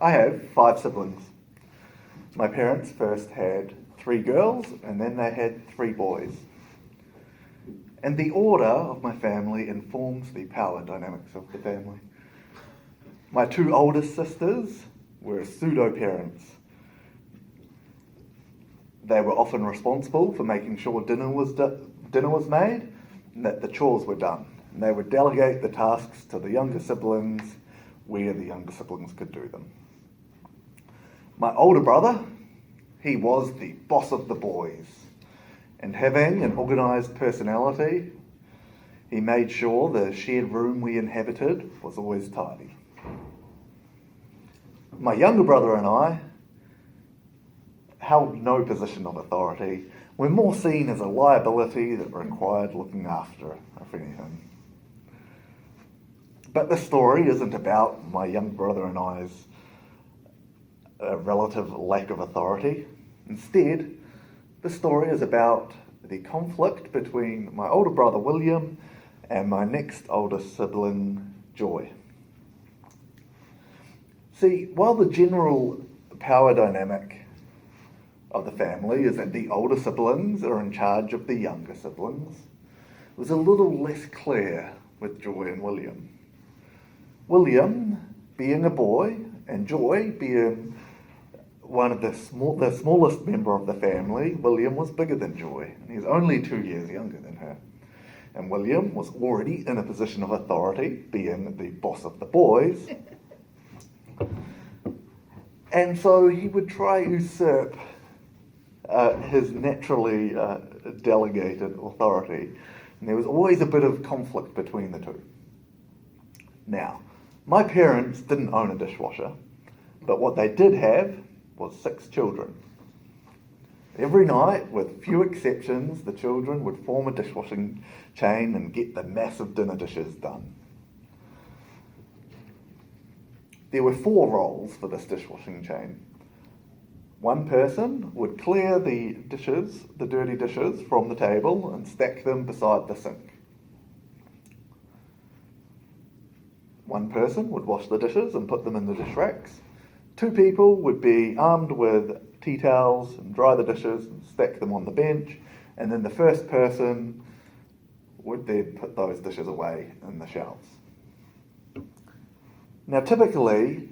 I have 5 siblings. My parents first had 3 girls and then they had 3 boys. And the order of my family informs the power dynamics of the family. My 2 oldest sisters were pseudo-parents. They were often responsible for making sure dinner was made and that the chores were done. And they would delegate the tasks to the younger siblings where the younger siblings could do them. My older brother, he was the boss of the boys. And having an organised personality, he made sure the shared room we inhabited was always tidy. My younger brother and I held no position of authority. We're more seen as a liability that required looking after, if anything. But this story isn't about my young brother and I's relative lack of authority. Instead, the story is about the conflict between my older brother William and my next oldest sibling Joy. See, while the general power dynamic of the family is that the older siblings are in charge of the younger siblings, it was a little less clear with Joy and William. William being a boy and Joy being one of the smallest member of the family, William was bigger than Joy, and he's only 2 years younger than her. And William was already in a position of authority, being the boss of the boys. And so he would try to usurp his naturally delegated authority. And there was always a bit of conflict between the two. Now, my parents didn't own a dishwasher, but what they did have was 6 children. Every night, with few exceptions, the children would form a dishwashing chain and get the massive dinner dishes done. There were 4 roles for this dishwashing chain. One person would clear the dirty dishes from the table and stack them beside the sink. One person would wash the dishes and put them in the dish racks. 2 people would be armed with tea towels and dry the dishes and stack them on the bench, and then the first person would then put those dishes away in the shelves. Now typically,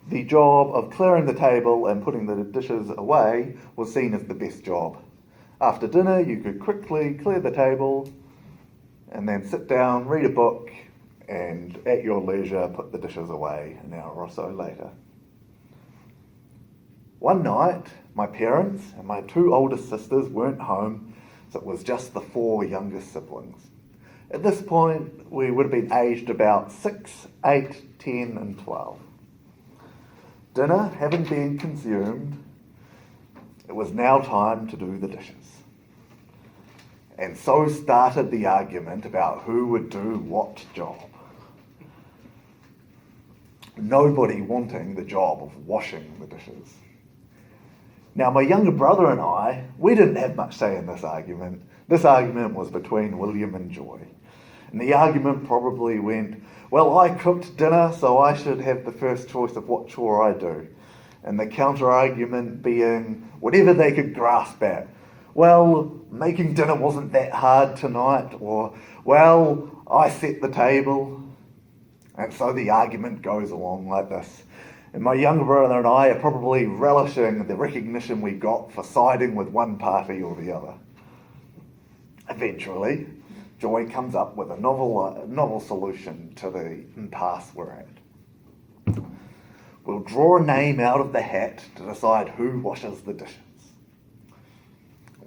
the job of clearing the table and putting the dishes away was seen as the best job. After dinner, you could quickly clear the table and then sit down, read a book, and at your leisure put the dishes away an hour or so later. One night, my parents and my 2 oldest sisters weren't home, so it was just the 4 youngest siblings. At this point, we would have been aged about 6, 8, 10 and 12. Dinner having been consumed, it was now time to do the dishes. And so started the argument about who would do what job. Nobody wanting the job of washing the dishes. Now, my younger brother and I, we didn't have much say in this argument. This argument was between William and Joy. And the argument probably went, well, I cooked dinner, so I should have the first choice of what chore I do. And the counter-argument being whatever they could grasp at. Well, making dinner wasn't that hard tonight, or, well, I set the table. And so the argument goes along like this. And my younger brother and I are probably relishing the recognition we got for siding with one party or the other. Eventually, Joy comes up with a novel solution to the impasse we're at. We'll draw a name out of the hat to decide who washes the dishes.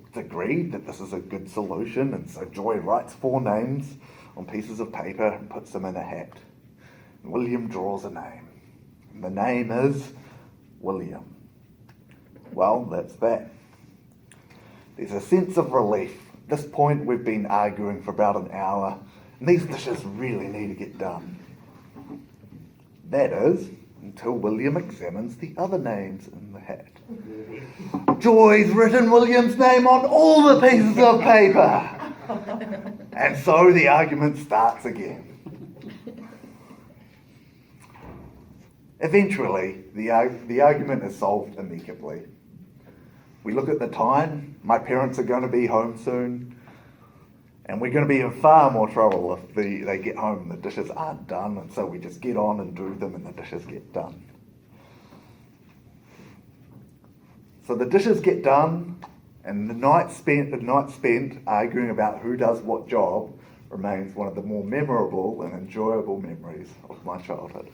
It's agreed that this is a good solution, and so Joy writes 4 names on pieces of paper and puts them in a hat. William draws a name. The name is William. Well, that's that. There's a sense of relief. At this point, we've been arguing for about an hour, and these dishes really need to get done. That is, until William examines the other names in the hat. Joy's written William's name on all the pieces of paper. And so the argument starts again. Eventually, the argument is solved amicably. We look at the time, my parents are going to be home soon, and we're going to be in far more trouble if they get home and the dishes aren't done, and so we just get on and do them and the dishes get done. So the dishes get done, and the night spent arguing about who does what job remains one of the more memorable and enjoyable memories of my childhood.